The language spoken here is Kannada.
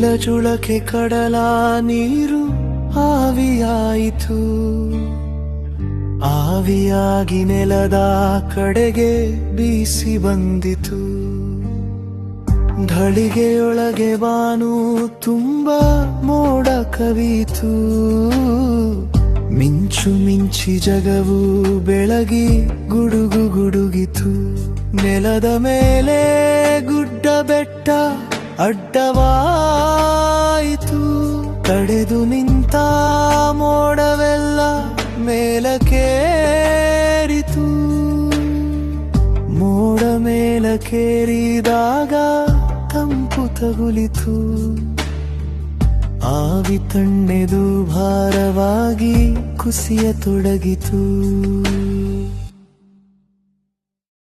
ಚುಳಚುಳಕೆ ಕಡಲ ನೀರು ಆವಿಯಾಯಿತು. ಆವಿಯಾಗಿ ನೆಲದ ಕಡೆಗೆ ಬೀಸಿ ಬಂದಿತು. ಢಳಿಗೆಯೊಳಗೆ ಬಾನು ತುಂಬ ಮೋಡ ಕವಿತು. ಮಿಂಚು ಮಿಂಚಿ ಜಗವು ಬೆಳಗಿ ಗುಡುಗು ಗುಡುಗಿತು. ನೆಲದ ಮೇಲೆ ಗುಡ್ಡ ಬೆಟ್ಟ ಅಡ್ಡವಾಯಿತು. ತಡೆದು ನಿಂತ ಮೋಡವೆಲ್ಲ ಮೇಲಕ್ಕೇರಿತು. ಮೋಡ ಮೇಲಕ್ಕೇರಿದಾಗ ತಂಪು ತಗುಲಿತು. ಆವಿ ತಣ್ಣೆದು ಭಾರವಾಗಿ ಕುಸಿಯತೊಡಗಿತು.